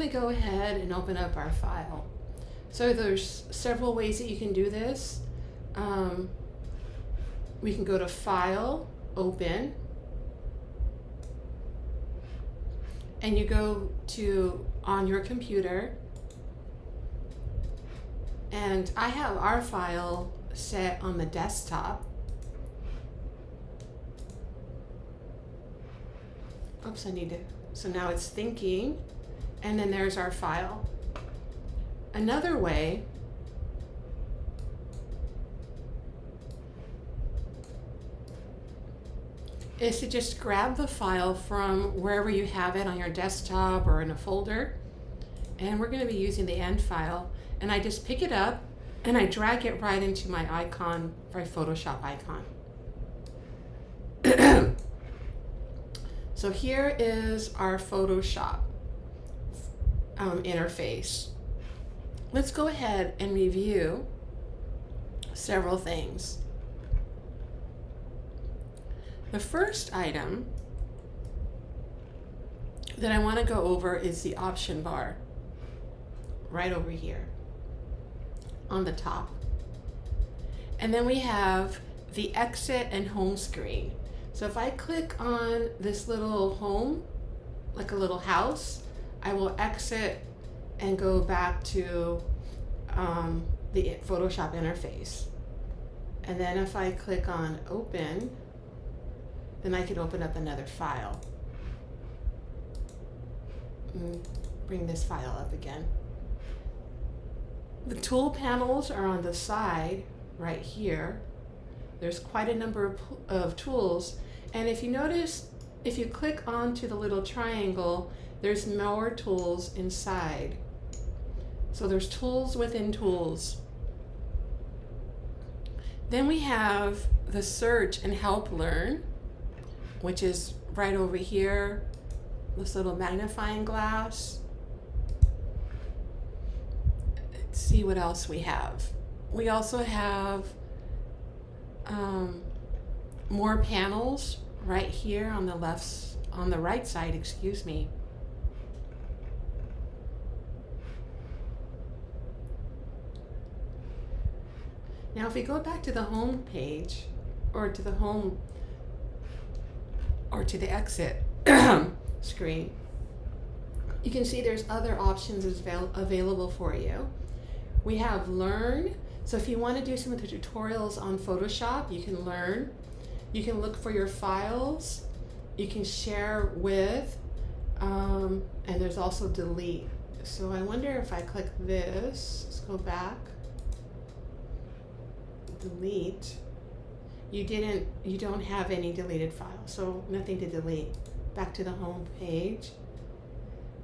We go ahead and open up our file. So there's several ways that you can do this. We can go to File, Open, and you go to on your computer. And I have our file set on the desktop. Oops, I need to, so now it's thinking, and then there's our file. Another way is to just grab the file from wherever you have it on your desktop or in a folder. And we're going to be using the end file. And I just pick it up and I drag it right into my icon, my Photoshop icon. So here is our Photoshop interface. Let's go ahead and review several things. The first item that I want to go over is the option bar right over here on the top. And then we have the exit and home screen. So if I click on this little home, like a little house, I will exit and go back to the Photoshop interface. And then if I click on open, then I could open up another file. Bring this file up again. The tool panels are on the side right here. There's quite a number of tools. And if you notice, if you click onto the little triangle, there's more tools inside. So there's tools within tools. Then we have the search and help learn, which is right over here, this little magnifying glass. Let's see what else we have. We also have more panels right here on the right side, excuse me. Now if we go back to the home page, or to the home, or to the exit screen, you can see there's other options available for you. We have Learn. So if you want to do some of the tutorials on Photoshop, you can learn. You can look for your files. You can share with, and there's also delete. So I wonder if I click this, let's go back, delete. You don't have any deleted files, so nothing to delete. Back to the home page.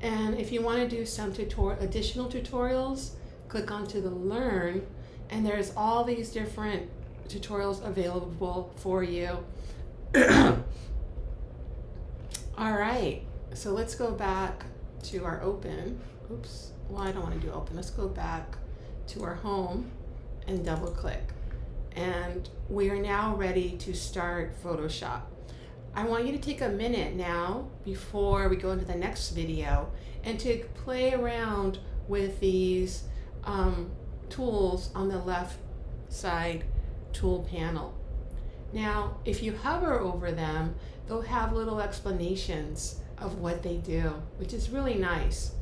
And if you want to do some additional tutorials, click onto the Learn, and there's all these different tutorials available for you. All right, so let's go back to our open. Oops, well, I don't want to do open. Let's go back to our home and double click. And we are now ready to start Photoshop. I want you to take a minute now before we go into the next video and to play around with these tools on the left side tool panel. Now, if you hover over them, they'll have little explanations of what they do, which is really nice.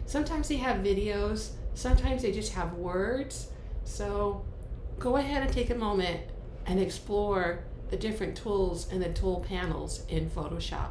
Sometimes they have videos, sometimes they just have words. So go ahead and take a moment and explore the different tools and the tool panels in Photoshop.